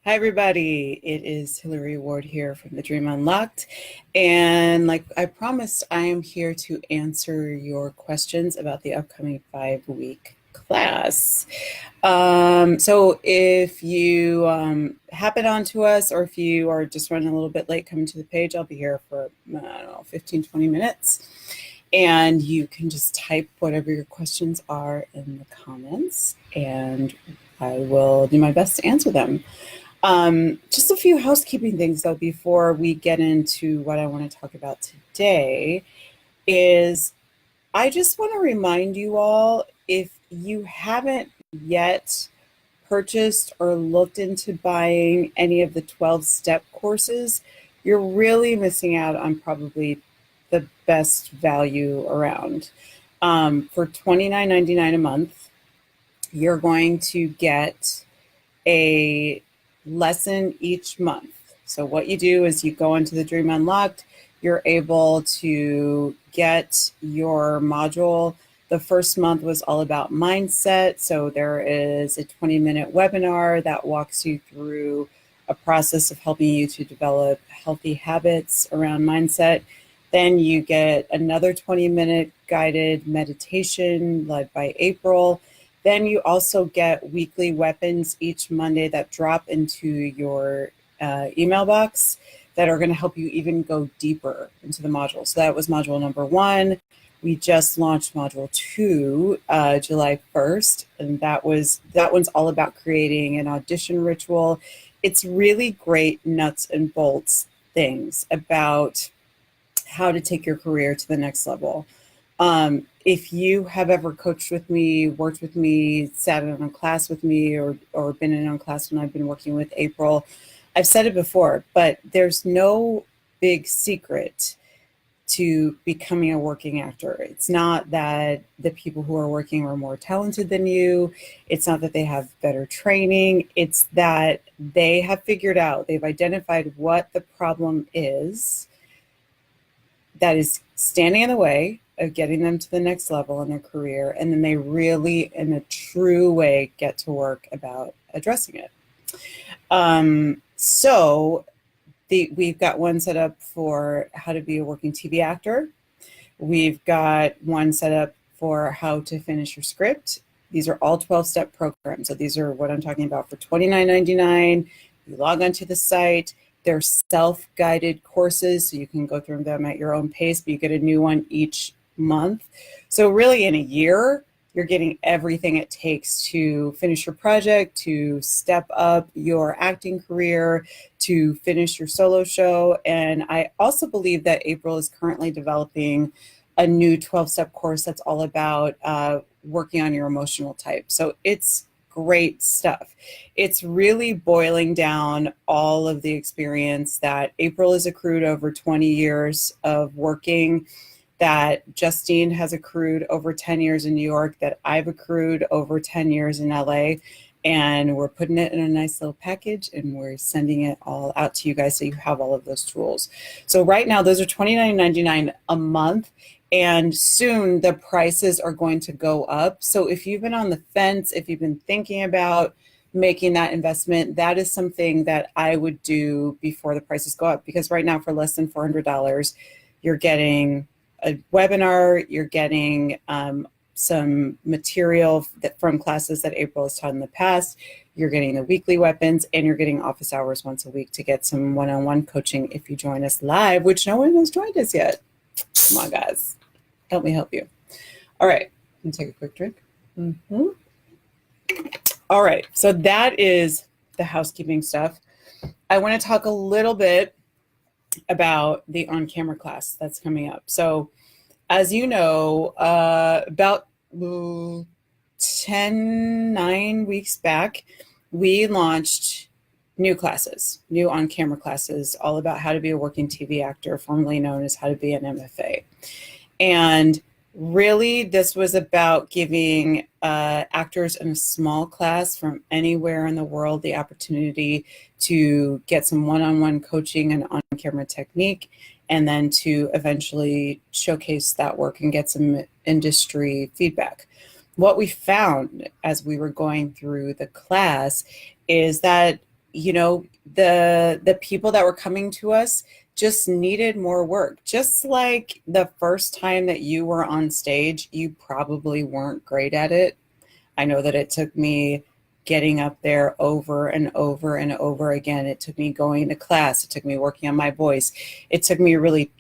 Hi, everybody. It is Hillary Ward here from The Dream Unlocked. And like I promised, I am here to answer your questions about the upcoming 5-week class. So if you happen onto us, or if you are just running a little bit late coming to the page, I'll be here for, I don't know, 15, 20 minutes. And you can just type whatever your questions are in the comments, and I will do my best to answer them. Just a few housekeeping things though before we get into what I want to talk about today is I just want to remind you all, if you haven't yet purchased or looked into buying any of the 12-step courses, you're really missing out on probably the best value around. For $29.99 a month, you're going to get a lesson each month. So what you do is you go into the Dream Unlocked, you're able to get your module. The first month was all about mindset. So there is a 20-minute webinar that walks you through a process of helping you to develop healthy habits around mindset. Then you get another 20-minute guided meditation led by April. Then you also get weekly weapons each Monday that drop into your email box that are going to help you even go deeper into the module. So that was module number 1. We just launched module 2 July 1st, and that one's all about creating an audition ritual. It's really great nuts and bolts things about how to take your career to the next level. If you have ever coached with me, worked with me, sat in a class with me, or been in a class when I've been working with April, I've said it before, but there's no big secret to becoming a working actor. It's not that the people who are working are more talented than you. It's not that they have better training. It's that they have figured out, they've identified what the problem is that is standing in the way of getting them to the next level in their career, and then they really, in a true way, get to work about addressing it. We've got one set up for how to be a working TV actor. We've got one set up for how to finish your script. These are all 12-step programs. So these are what I'm talking about for $29.99. You log onto the site. They're self-guided courses, so you can go through them at your own pace, but you get a new one each month. So really in a year, you're getting everything it takes to finish your project, to step up your acting career, to finish your solo show. And I also believe that April is currently developing a new 12-step course that's all about working on your emotional type. So it's great stuff. It's really boiling down all of the experience that April has accrued over 20 years of working, that Justine has accrued over 10 years in New York, that I've accrued over 10 years in LA. And we're putting it in a nice little package, and we're sending it all out to you guys so you have all of those tools. So right now, those are $29.99 a month. And soon the prices are going to go up. So if you've been on the fence, if you've been thinking about making that investment, that is something that I would do before the prices go up. Because right now, for less than $400, you're getting a webinar, you're getting some material from classes that April has taught in the past, you're getting the weekly weapons, and you're getting office hours once a week to get some one-on-one coaching if you join us live, which no one has joined us yet. Come on, guys. Help me help you. All right, let me take a quick drink. All right, so that is the housekeeping stuff. I want to talk a little bit about the on-camera class that's coming up. So as you know, about 9 weeks back, we launched new classes, new on-camera classes, all about how to be a working TV actor, formerly known as how to be an MFA. And really, this was about giving actors in a small class from anywhere in the world the opportunity to get some one-on-one coaching and on-camera technique, and then to eventually showcase that work and get some industry feedback. What we found as we were going through the class is that you know, the people that were coming to us just needed more work. Just like the first time that you were on stage, you probably weren't great at it. I know that it took me getting up there over and over and over again. It took me going to class. It took me working on my voice. It took me really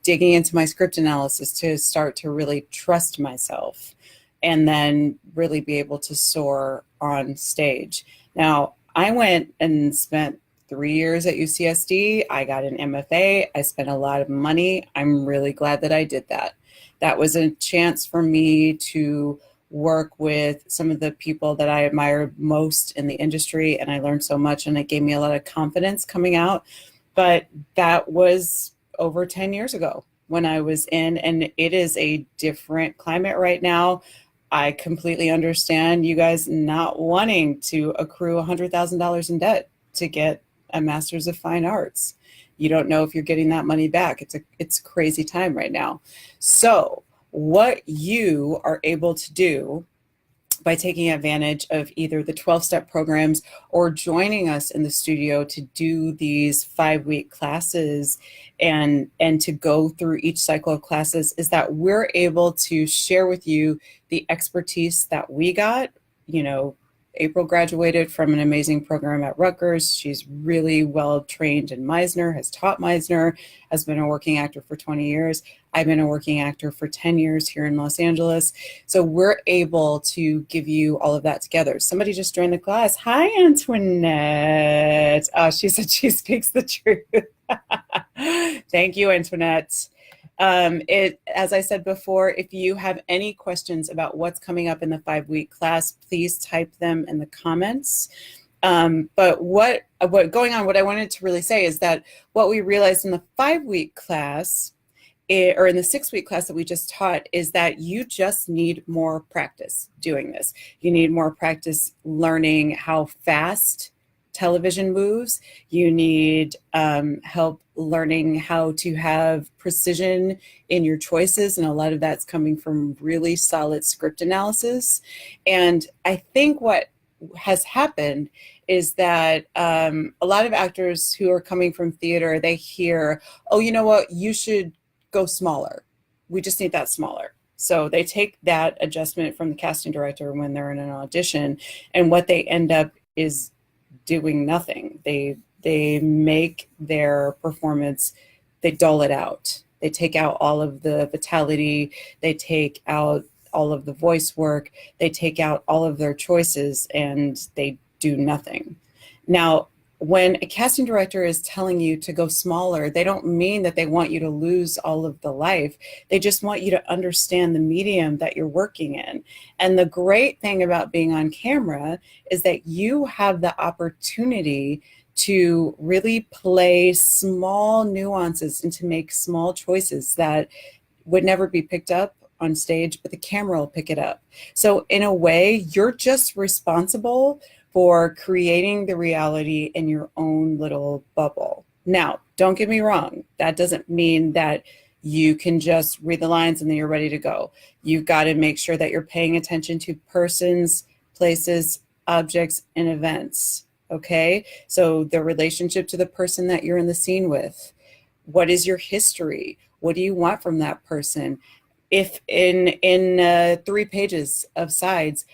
digging into my script analysis to start to really trust myself and then really be able to soar on stage. Now, I went and spent 3 years at UCSD. I got an MFA. I spent a lot of money. I'm really glad that I did that. That was a chance for me to work with some of the people that I admired most in the industry, and I learned so much, and it gave me a lot of confidence coming out. But that was over 10 years ago when I was in, and it is a different climate right now. I completely understand you guys not wanting to accrue $100,000 in debt to get a master's of fine arts. You don't know if you're getting that money back. It's a crazy time right now. So what you are able to do by taking advantage of either the 12-step programs or joining us in the studio to do these 5-week classes and to go through each cycle of classes is that we're able to share with you the expertise that we got. You know, April graduated from an amazing program at Rutgers. She's really well trained in Meisner, has taught Meisner, has been a working actor for 20 years. I've been a working actor for 10 years here in Los Angeles. So we're able to give you all of that together. Somebody just joined the class. Hi, Antoinette. Oh, she said she speaks the truth. Thank you, Antoinette. As I said before, if you have any questions about what's coming up in the 5-week class, please type them in the comments. But what I wanted to really say is that what we realized in the 5-week class or in the 6-week class that we just taught is that you just need more practice doing this. You need more practice learning how fast television moves. You need help learning how to have precision in your choices, and a lot of that's coming from really solid script analysis. And I think what has happened is that a lot of actors who are coming from theater, they hear, oh, you know what, you should go smaller. We just need that smaller. So they take that adjustment from the casting director when they're in an audition, and what they end up is doing nothing. They make their performance, they dull it out. They take out all of the vitality, they take out all of the voice work, they take out all of their choices, and they do nothing. Now, when a casting director is telling you to go smaller, they don't mean that they want you to lose all of the life. They just want you to understand the medium that you're working in. And the great thing about being on camera is that you have the opportunity to really play small nuances and to make small choices that would never be picked up on stage, but the camera will pick it up. So in a way, you're just responsible for creating the reality in your own little bubble. Now, don't get me wrong. That doesn't mean that you can just read the lines and then you're ready to go. You've got to make sure that you're paying attention to persons, places, objects, and events. Okay? So the relationship to the person that you're in the scene with. What is your history? What do you want from that person? If in 3 pages of sides,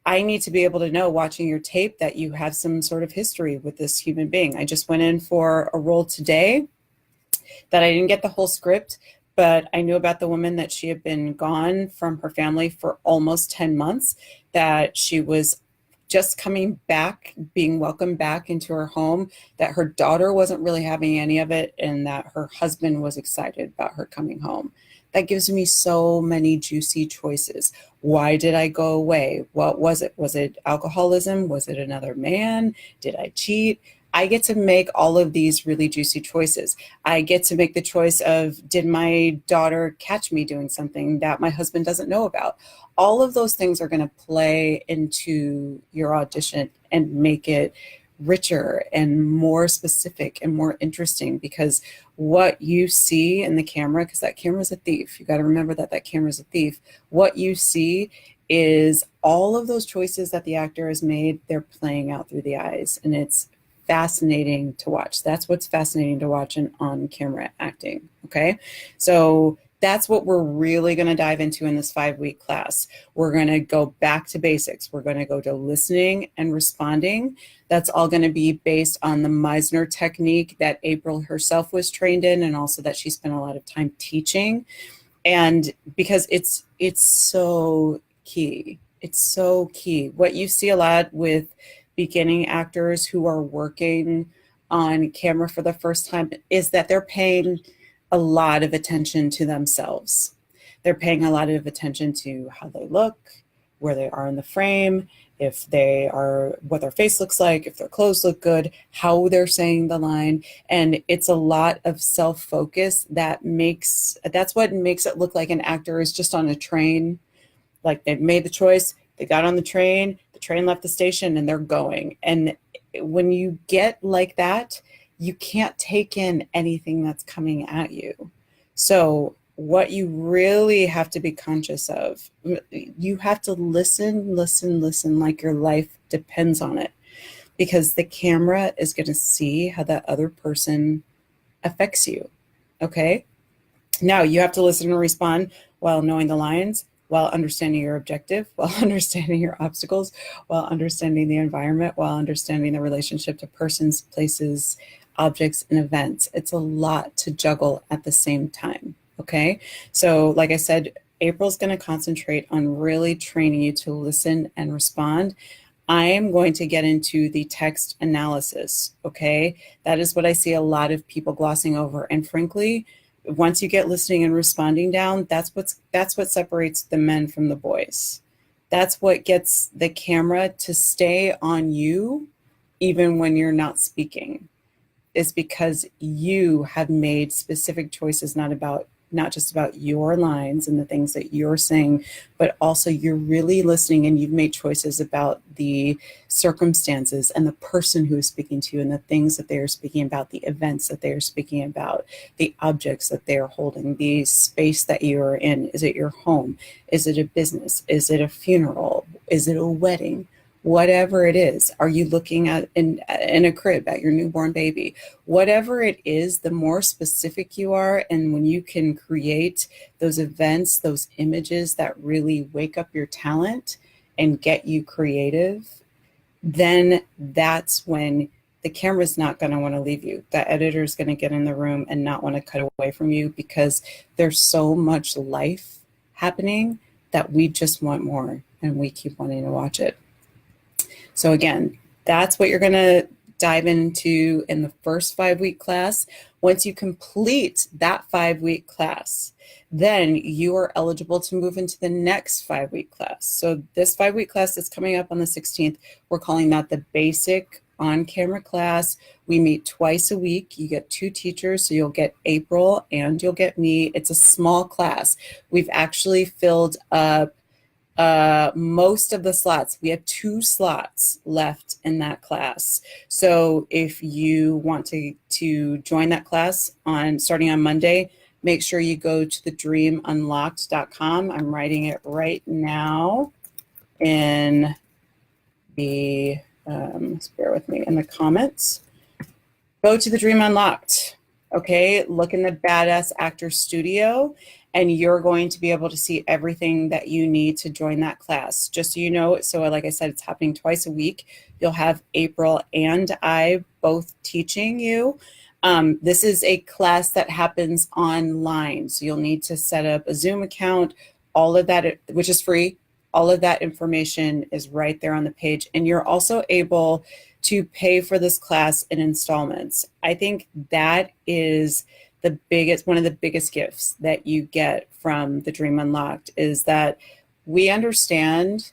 I need to be able to know, watching your tape, that you have some sort of history with this human being. I just went in for a role today that I didn't get the whole script, but I knew about the woman, that she had been gone from her family for almost 10 months, that she was just coming back, being welcomed back into her home, that her daughter wasn't really having any of it, and that her husband was excited about her coming home. That gives me so many juicy choices. Why did I go away? What was it? Was it alcoholism? Was it another man? Did I cheat? I get to make all of these really juicy choices. I get to make the choice of, did my daughter catch me doing something that my husband doesn't know about? All of those things are going to play into your audition and make it richer and more specific and more interesting, because what you see in the camera, because that camera is a thief. You got to remember that that camera is a thief. What you see is all of those choices that the actor has made, they're playing out through the eyes, and it's fascinating to watch. That's what's fascinating to watch in on-camera acting, okay? So that's what we're really going to dive into in this 5-week class. We're going to go back to basics. We're going to go to listening and responding. That's all going to be based on the Meisner technique that April herself was trained in, and also that she spent a lot of time teaching. And because it's so key. It's so key. What you see a lot with beginning actors who are working on camera for the first time is that they're paying a lot of attention to themselves. They're paying a lot of attention to how they look, where they are in the frame, if they are, what their face looks like, if their clothes look good, how they're saying the line. And it's a lot of self-focus that's what makes it look like an actor is just on a train. Like they've made the choice, they got on the train left the station, and they're going. And when you get like that, you can't take in anything that's coming at you. So what you really have to be conscious of, you have to listen like your life depends on it, because the camera is going to see how that other person affects you. Okay? Now you have to listen and respond while knowing the lines, while understanding your objective, while understanding your obstacles, while understanding the environment, while understanding the relationship to persons, places, objects, and events. It's a lot to juggle at the same time, okay? So like I said, April's gonna concentrate on really training you to listen and respond. I am going to get into the text analysis, okay? That is what I see a lot of people glossing over. And frankly, once you get listening and responding down, that's what separates the men from the boys. That's what gets the camera to stay on you even when you're not speaking, is because you have made specific choices, not just about your lines and the things that you're saying, but also you're really listening, and you've made choices about the circumstances and the person who is speaking to you and the things that they are speaking about, the events that they are speaking about, the objects that they are holding, the space that you are in. Is it your home? Is it a business? Is it a funeral? Is it a wedding? Whatever it is, are you looking at in a crib at your newborn baby? Whatever it is, the more specific you are, and when you can create those events, those images that really wake up your talent and get you creative, then that's when the camera's not going to want to leave you. The editor's going to get in the room and not want to cut away from you, because there's so much life happening that we just want more, and we keep wanting to watch it. So again, that's what you're going to dive into in the first 5-week class. Once you complete that 5-week class, then you are eligible to move into the next 5-week class. So this 5-week class that's coming up on the 16th, we're calling that the basic on-camera class. We meet twice a week. You get 2 teachers, so you'll get April and you'll get me. It's a small class. We've actually filled up most of the slots. We have 2 slots left in that class. So if you want to join that class starting on Monday, make sure you go to thedreamunlocked.com. I'm writing it right now in the, bear with me, in the comments. Go to the Dream Unlocked. Okay, look in the Badass Actor Studio, and you're going to be able to see everything that you need to join that class. Just so you know, so like I said, it's happening twice a week. You'll have April and I both teaching you. This is a class that happens online, so you'll need to set up a Zoom account, all of that, which is free. All of that information is right there on the page, and you're also able to pay for this class in installments. I think that is one of the biggest gifts that you get from the Dream Unlocked, is that we understand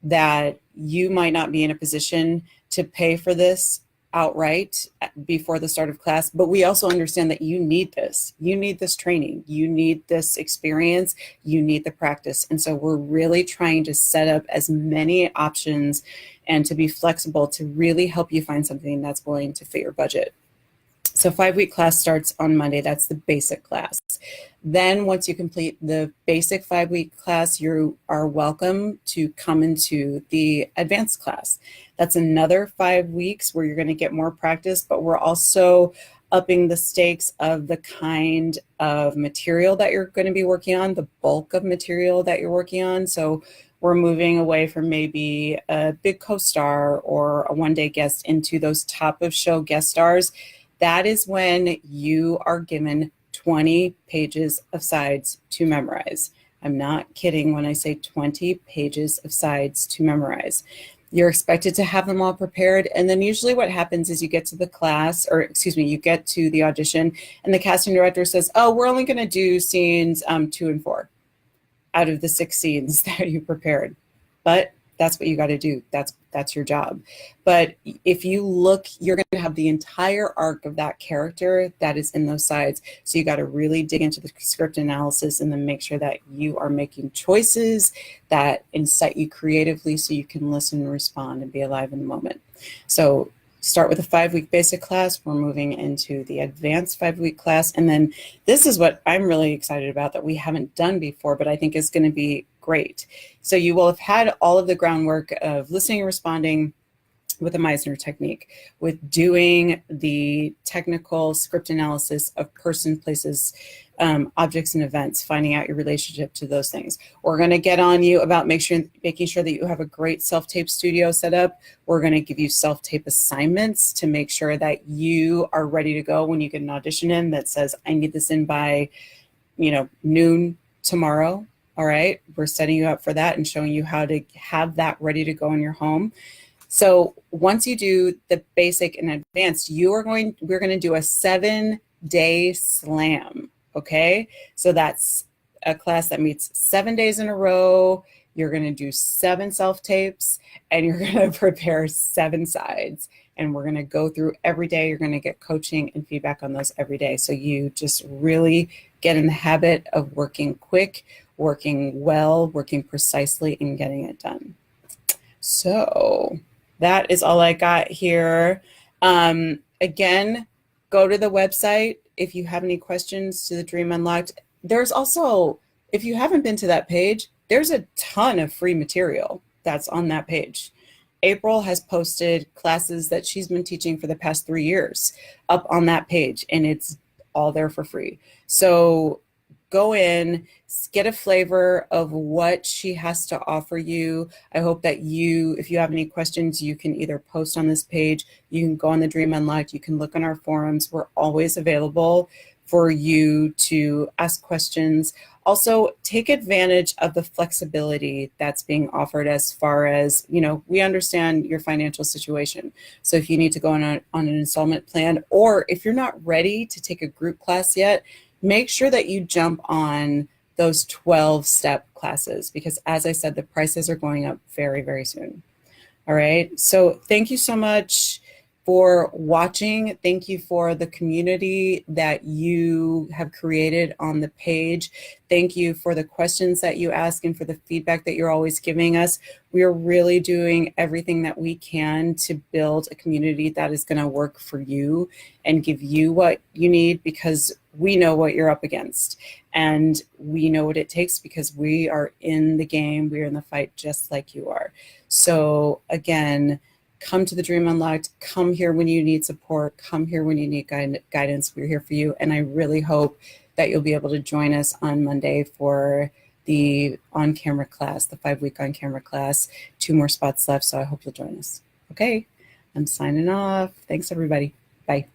that you might not be in a position to pay for this outright before the start of class, but we also understand that you need this. You need this training. You need this experience. You need the practice. And so we're really trying to set up as many options and to be flexible to really help you find something that's willing to fit your budget. So 5-week class starts on Monday. That's the basic class. Then once you complete the basic 5-week class, you are welcome to come into the advanced class. That's another 5 weeks where you're going to get more practice, but we're also upping the stakes of the kind of material that you're going to be working on, the bulk of material that you're working on. So we're moving away from maybe a big co-star or a one-day guest into those top of show guest stars. That is when you are given 20 pages of sides to memorize. I'm not kidding when I say 20 pages of sides to memorize. You're expected to have them all prepared. And then usually what happens is you get to the class, or excuse me, you get to the audition and the casting director says, oh, we're only gonna do scenes 2 and 4 out of the 6 scenes that you prepared. But that's what you got to do. That's your job. But if you look, you're going to have the entire arc of that character that is in those sides. So you got to really dig into the script analysis and then make sure that you are making choices that incite you creatively so you can listen and respond and be alive in the moment. So start with a 5-week basic class. We're moving into the advanced 5-week class. And then this is what I'm really excited about that we haven't done before, but I think is going to be great. So you will have had all of the groundwork of listening and responding with the Meisner technique, with doing the technical script analysis of person, places, objects, and events, finding out your relationship to those things. We're going to get on you about making sure that you have a great self-tape studio set up. We're going to give you self-tape assignments to make sure that you are ready to go when you get an audition in that says, I need this in by, noon tomorrow. All right, we're setting you up for that and showing you how to have that ready to go in your home. So once you do the basic and advanced, we're going to do a 7-day slam. Okay, so that's a class that meets 7 days in a row. You're going to do 7 self-tapes and you're going to prepare 7 sides. And we're going to go through every day. You're going to get coaching and feedback on those every day. So you just really get in the habit of working quick, working well, working precisely, and getting it done. So that is all I got here. Again, go to the website if you have any questions to the Dream Unlocked. There's also, if you haven't been to that page, there's a ton of free material that's on that page. April has posted classes that she's been teaching for the past 3 years up on that page, and it's all there for free. So go in, get a flavor of what she has to offer you. I hope that if you have any questions, you can either post on this page, you can go on the Dream Unlocked, you can look on our forums. We're always available for you to ask questions. Also, take advantage of the flexibility that's being offered as far as, we understand your financial situation. So if you need to go on an installment plan, or if you're not ready to take a group class yet, make sure that you jump on those 12-step classes, because as I said, the prices are going up very, very soon. All right, so thank you so much for watching. Thank you for the community that you have created on the page. Thank you for the questions that you ask and for the feedback that you're always giving us. We are really doing everything that we can to build a community that is going to work for you and give you what you need, because we know what you're up against and we know what it takes, because we are in the game, we're in the fight just like you are. So again, come to the Dream Unlocked, come here when you need support, come here when you need guidance. We're here for you. And I really hope that you'll be able to join us on Monday for the on-camera class, the 5-week on-camera class. 2 more spots left, so I hope you'll join us. Okay, I'm signing off. Thanks, everybody. Bye.